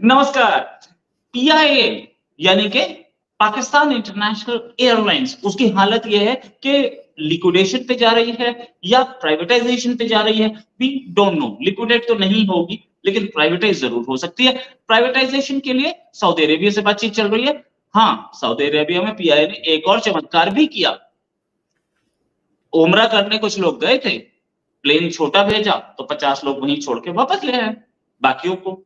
नमस्कार। पीआईए यानी कि पाकिस्तान इंटरनेशनल एयरलाइंस, उसकी हालत यह है कि लिक्विडेशन पे जा रही है या प्राइवेटाइजेशन पे जा रही है। We don't know. लिक्विडेट तो नहीं होगी, लेकिन प्राइवेटाइज जरूर हो सकती है। प्राइवेटाइजेशन के लिए सऊदी अरेबिया से बातचीत चल रही है। हाँ, सऊदी अरेबिया में पीआईए ने एक और चमत्कार भी किया। उमरा करने कुछ लोग गए थे, प्लेन छोटा भेजा तो 50 लोग वहीं छोड़ के वापस ले आए बाकियों को।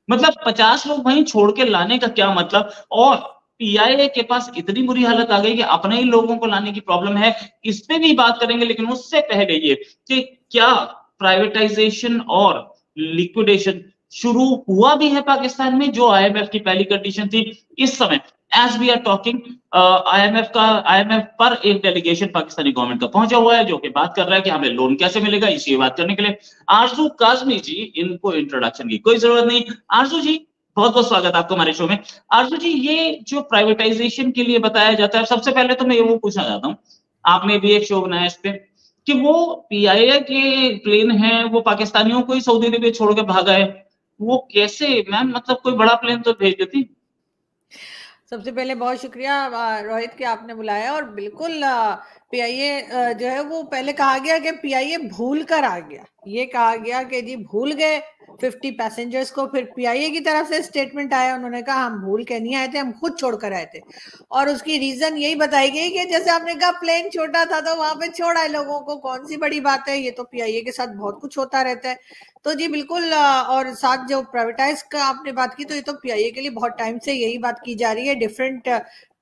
मतलब 50 लोग वहीं छोड़ के लाने का क्या मतलब। और पीआईए के पास इतनी बुरी हालत आ गई कि अपने ही लोगों को लाने की प्रॉब्लम है। इस पे भी बात करेंगे, लेकिन उससे पहले ये कि क्या प्राइवेटाइजेशन और लिक्विडेशन शुरू हुआ भी है पाकिस्तान में, जो आईएमएफ की पहली कंडीशन थी। इस समय as we are talking, IMF पर एक डेलीगेशन पाकिस्तानी गवर्नमेंट का पहुंचा हुआ है, जो कि बात कर रहा है कि हमें लोन कैसे मिलेगा। इसी बात करने के लिए आरजू काजमी जी, इनको इंट्रोडक्शन की कोई जरूरत नहीं। आरजू जी, बहुत बहुत स्वागत आपको हमारे शो में। आरजू जी, ये जो प्राइवेटाइजेशन के लिए बताया जाता है, सबसे पहले तो मैं ये वो पूछना चाहता हूँ, आपने भी एक शो बनाया इस पे, कि वो पीआईए के प्लेन है, वो पाकिस्तानियों को ही सऊदी अरेबिया छोड़ के भागा है। वो कैसे मैम, मतलब कोई बड़ा प्लेन तो भेज देती। सबसे पहले बहुत शुक्रिया रोहित कि आपने बुलाया। और बिल्कुल पीआईए जो है वो पहले कहा गया कि पीआईए भूल कर आ गया। ये कहा गया कि जी भूल गए 50 पैसेंजर्स को। फिर पीआईए की तरफ से स्टेटमेंट आया, उन्होंने कहा हम भूल के नहीं आए थे, हम खुद छोड़कर आए थे। और उसकी रीजन यही बताई गई कि जैसे आपने कहा प्लेन छोटा था तो वहां पे छोड़ा है लोगों को, कौन सी बड़ी बात है। ये तो पीआईए के साथ बहुत कुछ होता रहता है। तो जी बिल्कुल। और साथ जो प्राइवेटाइज का आपने बात की, तो ये तो पीआईए के लिए बहुत टाइम से यही बात की जा रही है। डिफरेंट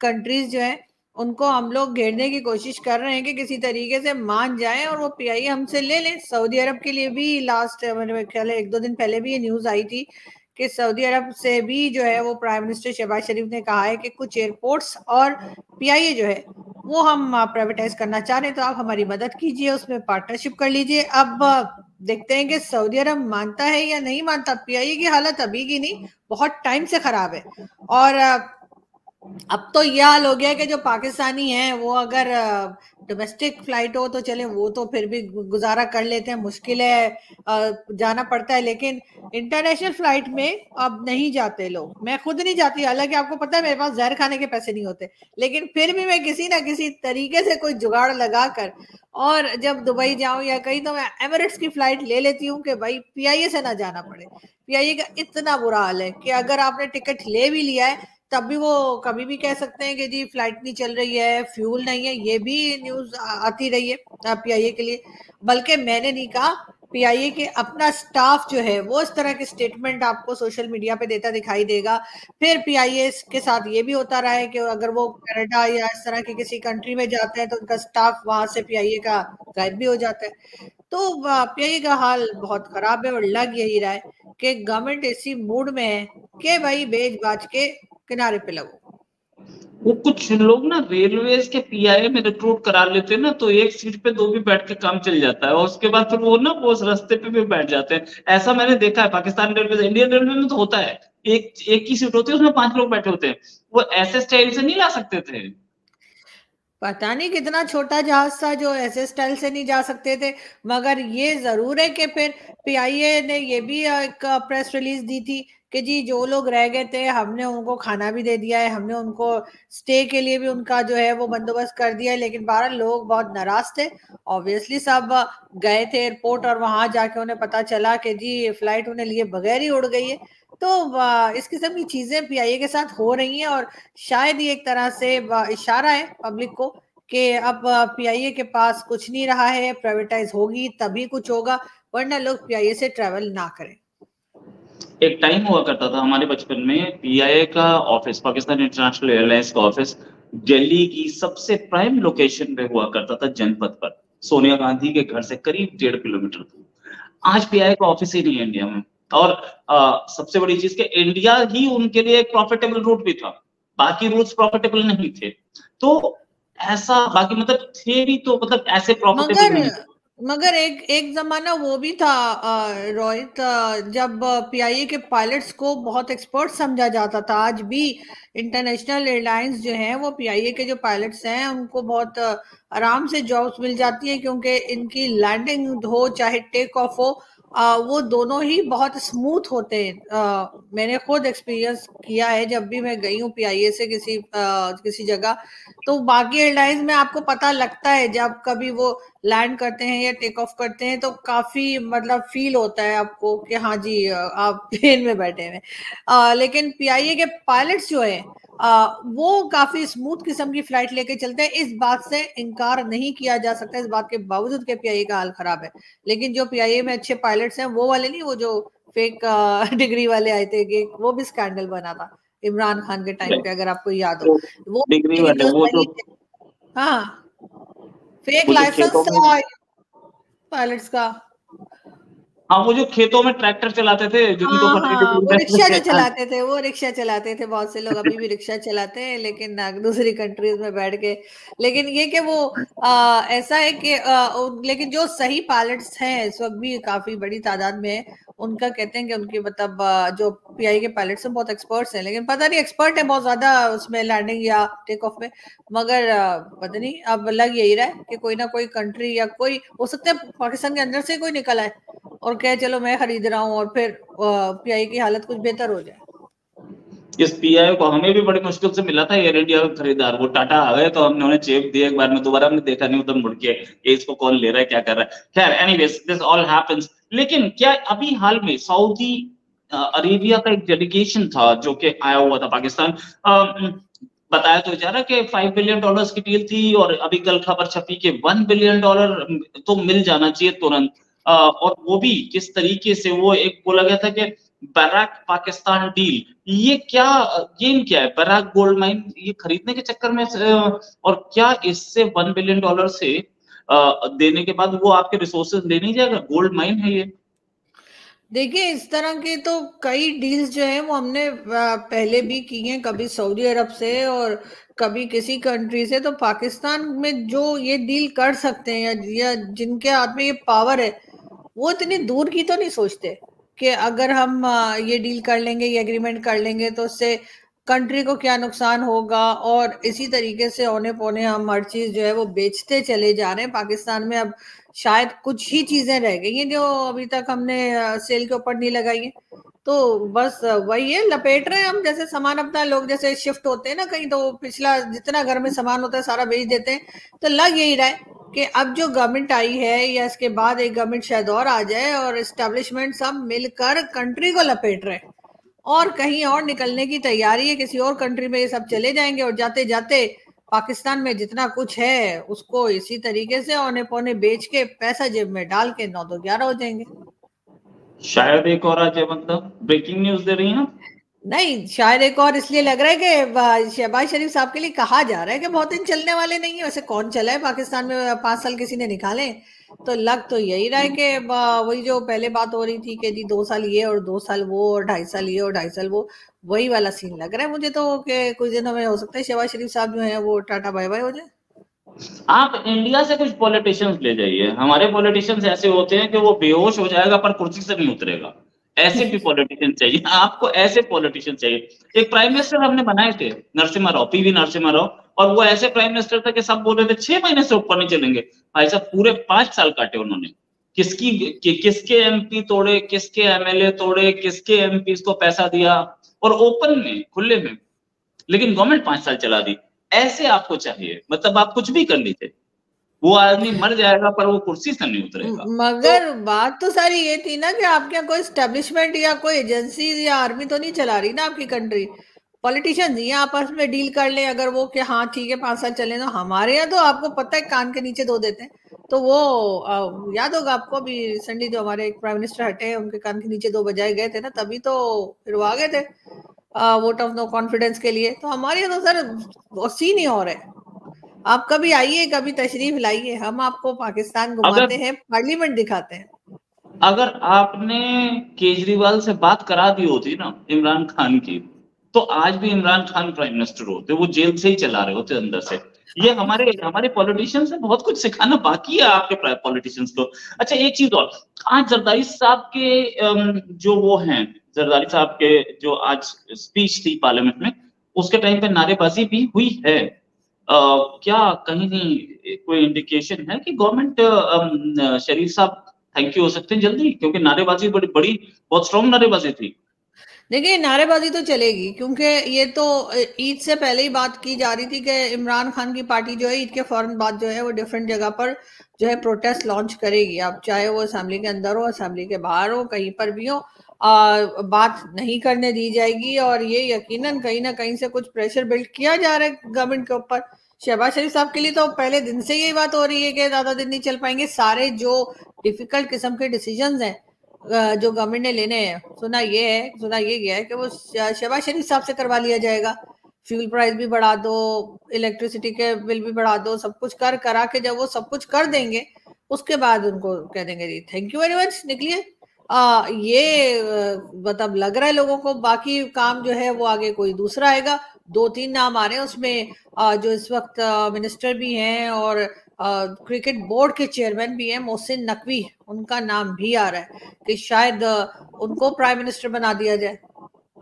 कंट्रीज जो है उनको हम लोग घेरने की कोशिश कर रहे हैं कि किसी तरीके से मान जाएं और वो पीआईए हमसे ले लें। सऊदी अरब के लिए भी लास्ट मेरे ख्याल है 1-2 दिन पहले भी ये न्यूज आई थी कि सऊदी अरब से भी जो है वो प्राइम मिनिस्टर शहबाज शरीफ ने कहा है कि कुछ एयरपोर्ट्स और पीआईए जो है वो हम प्राइवेटाइज करना चाह रहे हैं, तो आप हमारी मदद कीजिए, उसमें पार्टनरशिप कर लीजिए। अब देखते हैं कि सऊदी अरब मानता है या नहीं मानता। पीआईए की हालत अभी की नहीं, बहुत टाइम से खराब है। और अब तो यह हाल हो गया कि जो पाकिस्तानी हैं वो अगर डोमेस्टिक फ्लाइट हो तो चले, वो तो फिर भी गुजारा कर लेते हैं, मुश्किल है जाना पड़ता है। लेकिन इंटरनेशनल फ्लाइट में अब नहीं जाते लोग। मैं खुद नहीं जाती, हालांकि आपको पता है मेरे पास जहर खाने के पैसे नहीं होते, लेकिन फिर भी मैं किसी ना किसी तरीके से कोई जुगाड़ लगा कर और जब दुबई जाऊं या कहीं, तो मैं एमिरेट्स की फ्लाइट ले लेती हूँ कि भाई पीआईए से ना जाना पड़े। पीआईए का इतना बुरा हाल है कि अगर आपने टिकट ले भी लिया है तब भी वो कभी भी कह सकते हैं कि जी फ्लाइट नहीं चल रही है, फ्यूल नहीं है। ये भी न्यूज आती रही है पीआईए के लिए। बल्कि मैंने नहीं कहा, पीआईए के अपना स्टाफ जो है वो इस तरह के स्टेटमेंट आपको सोशल मीडिया पे देता दिखाई देगा। फिर पीआईए के साथ ये भी होता रहा है कि अगर वो कनाडा या इस तरह की किसी कंट्री में जाते हैं तो उनका स्टाफ वहां से पीआईए का गायब भी हो जाता है। तो पीआईए का हाल बहुत खराब है और लग यही रहा है कि गवर्नमेंट इसी मूड में है कि भाई बेच बाज के किनारे पे लगो। वो कुछ लोग ना रेलवेज के पीआईए में रिक्रूट करा लेते हैं ना, तो एक सीट पे दो भी बैठ के काम चल जाता है, और उसके बाद फिर वो ना वो उस रास्ते पे भी बैठ जाते हैं। ऐसा मैंने देखा है पाकिस्तान रेलवे, इंडियन रेलवे में तो होता है। एक एक ही सीट होती है, उसमें 5 लोग बैठे होते हैं। वो ऐसे स्टाइल से नहीं ला सकते थे। पता नहीं कितना छोटा जहाज था जो ऐसे स्टाइल से नहीं जा सकते थे। मगर ये जरूर है कि फिर पीआईए ने ये भी एक प्रेस रिलीज दी थी कि जी जो लोग रह गए थे हमने उनको खाना भी दे दिया है, हमने उनको स्टे के लिए भी उनका जो है वो बंदोबस्त कर दिया है। लेकिन 12 लोग बहुत नाराज थे। ऑब्वियसली सब गए थे एयरपोर्ट और वहां जाके उन्हें पता चला कि जी फ्लाइट उन्हें लिए बगैर ही उड़ गई है। तो इस किस्म की चीजें पीआईए के साथ हो रही हैं। और शायद ये एक तरह से इशारा है पब्लिक को कि अब पीआईए के पास कुछ नहीं रहा है, प्राइवेटाइज होगी तभी कुछ होगा, वरना लोग पीआईए से ट्रेवल ना करें। एक टाइम हुआ करता था हमारे बचपन में, पीआईए का ऑफिस, पाकिस्तान इंटरनेशनल एयरलाइंस का ऑफिस दिल्ली की सबसे प्राइम लोकेशन पे हुआ करता था, जनपथ पर, सोनिया गांधी के घर से करीब 1.5 किलोमीटर दूर। आज पीआईए का ऑफिस ही नहीं है इंडिया में। और सबसे बड़ी चीज कि इंडिया ही उनके लिए एक प्रॉफिटेबल रूट भी था, बाकी रूट्स प्रॉफिटेबल नहीं थे। तो ऐसा बाकी मतलब थे भी, तो मतलब ऐसे प्रॉफिटेबल मगर नहीं थे। मगर एक एक जमाना वो भी था रोहित, जब पीआईए के पायलट्स को बहुत एक्सपर्ट समझा जाता था। आज भी इंटरनेशनल एयरलाइंस जो हैं वो पीआईए के जो पायलट्स हैं उनको बहुत आराम से जॉब्स मिल जाती हैं, क्योंकि इनकी लैंडिंग हो चाहे टेक ऑफ हो वो दोनों ही बहुत स्मूथ होते हैं। मैंने खुद एक्सपीरियंस किया है, जब भी मैं गई हूँ पीआईए से किसी जगह, तो बाकी एयरलाइंस में आपको पता लगता है जब कभी वो लैंड करते हैं या टेक ऑफ करते हैं, तो काफी मतलब फील होता है आपको कि हाँ जी आप प्लेन में बैठे हैं। लेकिन पीआईए के पायलट्स जो है वो काफी स्मूथ किस्म की फ्लाइट लेके चलते हैं, इस बात से इनकार नहीं किया जा सकता, इस बात के बावजूद के पीआईए का हाल खराब है। लेकिन जो पीआईए में अच्छे पायलट्स हैं वो वाले नहीं, वो जो फेक डिग्री वाले आए थे, कि वो भी स्कैंडल बना था इमरान खान के टाइम पे, अगर आपको याद हो वो। डिग्री लेकिन वाले जो वो सही जो थे, हाँ, फेक वो जो लाइसेंस खेतों में, था पायलट्स का। हाँ वो जो खेतों में ट्रैक्टर चलाते थे जिनको हाँ पता हाँ, वो रिक्शा जो नहीं। चलाते थे, वो रिक्शा चलाते थे, बहुत से लोग अभी भी रिक्शा चलाते हैं, लेकिन दूसरी कंट्रीज में बैठ के। लेकिन ये कि वो ऐसा है कि लेकिन जो सही पायलट्स हैं इस वक्त भी काफी बड़ी तादाद में है, उनका कहते हैं कि उनकी मतलब जो पीआई के पायलट्स हैं बहुत एक्सपर्ट्स हैं, लेकिन पता नहीं एक्सपर्ट है बहुत ज्यादा उसमें लैंडिंग या टेक ऑफ में, मगर पता नहीं अब लग यही रहा है कि कोई ना कोई कंट्री या कोई हो सकता है पाकिस्तान के अंदर से कोई निकल आए और कहे चलो मैं खरीद रहा हूँ, और फिर पीआई की हालत कुछ बेहतर हो जाए। इस पीआई को हमें भी बड़ी मुश्किल से मिला था एयर इंडिया का खरीदार, वो टाटा आ गए तो हमने उन्हें चेप दिया एक बार में, दोबारा हमने देखा नहीं उधर मुड़ के कि इसको कौन ले रहा है क्या कर रहा है। खैर एनीवेज दिस ऑल हैपेंस। लेकिन क्या अभी हाल में सऊदी अरेबिया का एक डेलीगेशन था जो कि आया हुआ था पाकिस्तान, बताया तो जा रहा कि $5 बिलियन की डील थी, और अभी कल खबर छपी कि $1 बिलियन तो मिल जाना चाहिए तुरंत। और वो भी किस तरीके से, वो एक बोला गया था कि बराक पाकिस्तान डील, ये क्या गेम क्या है बराक गोल्ड माइन ये खरीदने के चक्कर में, और क्या इससे $1 बिलियन से देने के बाद वो आपके रिसोर्सेज ले नहीं जाएगा? गोल्ड माइन है ये। देखिए इस तरह के तो कई डील्स जो है वो हमने पहले भी की हैं, कभी सऊदी अरब से और कभी किसी कंट्री से। तो पाकिस्तान में जो ये डील कर सकते हैं या जिनके हाथ में ये पावर है, वो इतनी दूर की तो नहीं सोचते कि अगर हम ये डील कर लेंगे, ये एग्रीमेंट कर लेंगे तो उससे कंट्री को क्या नुकसान होगा। और इसी तरीके से औने पौने हम हर चीज जो है वो बेचते चले जा रहे हैं। पाकिस्तान में अब शायद कुछ ही चीजें रह गई हैं जो अभी तक हमने सेल के ऊपर नहीं लगाई है, तो बस वही है, लपेट रहे हैं हम जैसे सामान अपना। लोग जैसे शिफ्ट होते हैं ना कहीं, तो पिछला जितना घर में सामान होता है सारा बेच देते हैं। तो लग यही रहा है कि अब जो गवर्नमेंट आई है या इसके बाद एक गवर्नमेंट शायद और आ जाए, और एस्टेब्लिशमेंट सब मिलकर कंट्री को लपेट रहे हैं और कहीं और निकलने की तैयारी है, किसी और कंट्री में ये सब चले जाएंगे, और जाते जाते पाकिस्तान में जितना कुछ है उसको इसी तरीके से औने पौने बेच के पैसा जेब में डाल के 9 तो 11 हो जाएंगे। शायद एक और आज मतलब ब्रेकिंग न्यूज दे रही है। नहीं, शायद एक और इसलिए लग रहा है कि शहबाज शरीफ साहब के लिए कहा जा रहा है कि बहुत दिन चलने वाले नहीं है। वैसे कौन चला है पाकिस्तान में, 5 साल किसी ने निकाले। तो लग तो यही रहा है कि वही जो पहले बात हो रही थी कि जी 2 साल ये और 2 साल वो और 2.5 साल ये और 2.5 साल वो, वही वाला सीन लग रहा है मुझे तो, कि कुछ दिनों में हो सकता है शहबाज शरीफ साहब जो है वो टाटा बाय बाय हो जाए। आप इंडिया से कुछ पॉलिटिशियंस ले जाइए, हमारे पॉलिटिशियंस ऐसे होते हैं कि वो बेहोश हो जाएगा पर कुर्सी से नहीं उतरेगा। ऐसे भी पॉलिटिशियन चाहिए, आपको ऐसे पॉलिटिशियन चाहिए। एक प्राइम मिनिस्टर हमने बनाए थे नरसिम्हा राव, पीवी नरसिम्हा राव, और वो ऐसे प्राइम मिनिस्टर था कि सब बोल रहे थे 6 महीने से ऊपर नहीं चलेंगे। भाई साहब पूरे 5 साल काटे उन्होंने। किसके एमपी तोड़े, किसके एमएलए तोड़े, किसके एमपी को पैसा दिया, और ओपन में खुले में, लेकिन गवर्नमेंट 5 साल चला दी। ऐसे आपको चाहिए, मतलब आप कुछ भी कर लीजिए, वो आदमी मर जाएगा पर वो कुर्सी से नहीं उतरेगा। मगर बात तो सारी ये थी ना कि आपके यहाँ कोई एस्टेब्लिशमेंट या कोई एजेंसी या आर्मी तो नहीं चला रही ना आपकी कंट्री। पॉलिटिशियंस ही आपस में डील कर ले अगर वो कि हाँ ठीक है 5 साल चले। तो हमारे यहाँ तो आपको पता है कान के नीचे धो देते हैं। तो वो याद होगा आपको, अभी रिसेंटली जो हमारे एक प्राइम मिनिस्टर हटे हैं उनके कान के नीचे 2 बजाए गए थे ना, तभी तो फिर वो आ गए थे वोट ऑफ नो कॉन्फिडेंस के लिए। तो हमारे यहाँ तो सर सीन ही और है। आप कभी आइए, कभी तशरीफ लाइए, हम आपको पाकिस्तान घुमाते हैं, पार्लियामेंट दिखाते हैं। अगर आपने केजरीवाल से बात करा दी होती ना इमरान खान की, तो आज भी इमरान खान प्राइम मिनिस्टर होते, वो जेल से ही चला रहे होते अंदर से। ये हमारे पॉलिटिशियंस से बहुत कुछ सिखाना बाकी है आपके पॉलिटिशियंस को। अच्छा एक चीज और, आज जरदारी साहब के जो वो हैं, जरदारी साहब के जो आज स्पीच थी पार्लियामेंट में, उसके टाइम पे नारेबाजी भी हुई है। क्या कहीं नहीं कोई इंडिकेशन है कि गवर्नमेंट शरीफ साहब थैंक यू हो सकते हैं जल्दी, क्योंकि नारेबाजी बड़ी बहुत स्ट्रॉन्ग नारेबाजी थी। देखिए नारेबाजी तो चलेगी, क्योंकि ये तो ईद से पहले ही बात की जा रही थी कि इमरान खान की पार्टी जो है ईद के फौरन बाद जो है वो डिफरेंट जगह पर जो है प्रोटेस्ट लॉन्च करेगी। अब चाहे वो असेंबली के अंदर हो, असेंबली के बाहर हो, कहीं पर भी हो, बात नहीं करने दी जाएगी। और ये यकीनन कहीं ना कहीं से कुछ प्रेशर बिल्ड किया जा रहा है गवर्नमेंट के ऊपर। शहबाज शरीफ साहब के लिए तो पहले दिन से यही बात हो रही है कि ज्यादा दिन नहीं चल पाएंगे। सारे जो डिफिकल्ट किस्म के डिसीजंस हैं जो गवर्नमेंट ने लेने हैं, सुना ये गया है कि वो शहबाज शरीफ साहब से करवा लिया जाएगा। फ्यूल प्राइस भी बढ़ा दो, इलेक्ट्रिसिटी के बिल भी बढ़ा दो, सब कुछ करा के जब वो सब कुछ कर देंगे उसके बाद उनको कह देंगे जी थैंक यू वेरी मच, निकलिए। ये मतलब लग रहा है लोगों को। बाकी काम जो है वो आगे कोई दूसरा आएगा। 2-3 नाम आ रहे हैं उसमें, जो इस वक्त मिनिस्टर भी हैं और क्रिकेट बोर्ड के चेयरमैन भी हैं, मोहसिन नकवी, उनका नाम भी आ रहा है कि शायद उनको प्राइम मिनिस्टर बना दिया जाए।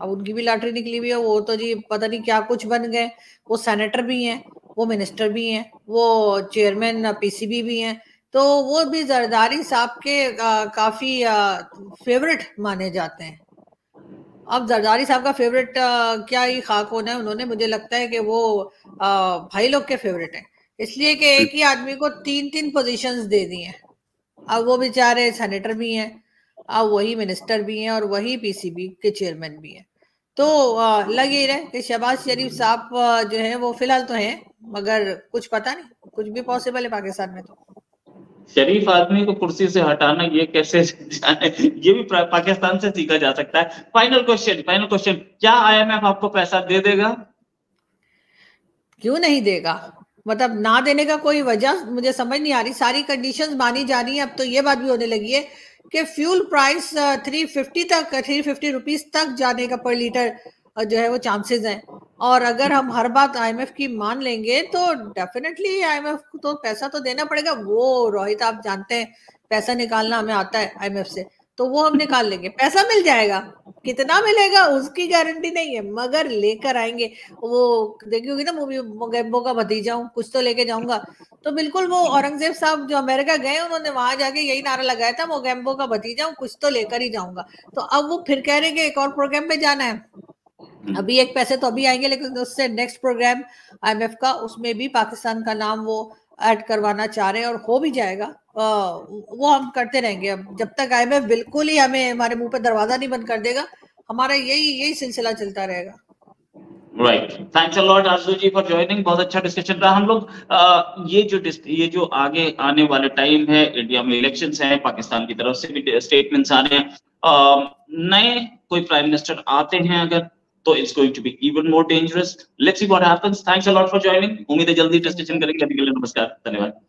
अब उनकी भी लॉटरी निकली हुई है, वो तो जी पता नहीं क्या कुछ बन गए। वो सेनेटर भी हैं, वो मिनिस्टर भी हैं, वो चेयरमैन पीसीबी भी हैं, तो वो भी जरदारी साहब के काफी फेवरेट माने जाते हैं। अब जरदारी साहब का फेवरेट क्या ही खाक होना है, उन्होंने मुझे लगता है कि वो भाई लोग के फेवरेट हैं, इसलिए कि एक ही आदमी को 3-3 पोजीशंस दे दी हैं। अब वो बेचारे सेनेटर भी हैं, अब वही मिनिस्टर भी हैं और वही पीसीबी के चेयरमैन भी हैं। तो लग ही रहे कि शहबाज शरीफ साहब जो है वो फिलहाल तो हैं, मगर कुछ पता नहीं, कुछ भी पॉसिबल है पाकिस्तान में। तो शरीफ आदमी को कुर्सी से हटाना ये कैसे जाने, ये भी पाकिस्तान से सीखा जा सकता है। फाइनल क्वेश्चन, क्या आईएमएफ आपको पैसा दे देगा? क्यों नहीं देगा? मतलब ना देने का कोई वजह मुझे समझ नहीं आ रही। सारी कंडीशंस मानी जा रही है। अब तो ये बात भी होने लगी है कि फ्यूल प्राइस 350 रुपीस तक जाने का पर लीटर जो है वो चांसेस हैं। और अगर हम हर बात आईएमएफ की मान लेंगे तो डेफिनेटली आईएमएफ को तो पैसा तो देना पड़ेगा। वो रोहित आप जानते हैं पैसा निकालना हमें आता है आईएमएफ से, तो वो हम निकाल लेंगे, पैसा मिल जाएगा। कितना मिलेगा उसकी गारंटी नहीं है, मगर लेकर आएंगे। वो देखिए ना मूवी मोगेम्बो का भतीजा हूँ, कुछ तो लेके जाऊंगा। तो बिल्कुल वो औरंगजेब साहब जो अमेरिका गए उन्होंने वहां जाके यही नारा लगाया था, मोगेम्बो का भतीजा हूँ, कुछ तो लेकर ही जाऊंगा। तो अब वो फिर कह रहे कि एक और प्रोग्राम पे जाना है। अभी एक पैसे तो अभी आएंगे, लेकिन उससे नेक्स्ट प्रोग्राम आईएमएफ का, उसमें भी पाकिस्तान का नाम वो ऐड करवाना चाह रहे हैं और हो भी जाएगा। वो हम करते रहेंगे अब जब तक आईएमएफ बिल्कुल ही हमें हमारे मुंह पे दरवाजा नहीं बंद कर देगा। हमारा यही सिलसिला चलता रहेगा। Right, thanks a lot Aarzoo ji for joining. बहुत अच्छा डिस्कशन रहा। हम लोग ये जो आगे आने वाले टाइम है, इंडिया में इलेक्शंस हैं, पाकिस्तान की तरफ से भी स्टेटमेंट्स आ रहे हैं, नए कोई प्राइम मिनिस्टर आते हैं अगर, तो it's going to be even more dangerous. Let's see what happens. Thanks a lot for joining. उम्मीद है जल्दी डिस्कशन करेंगे। अभी के लिए नमस्कार, धन्यवाद।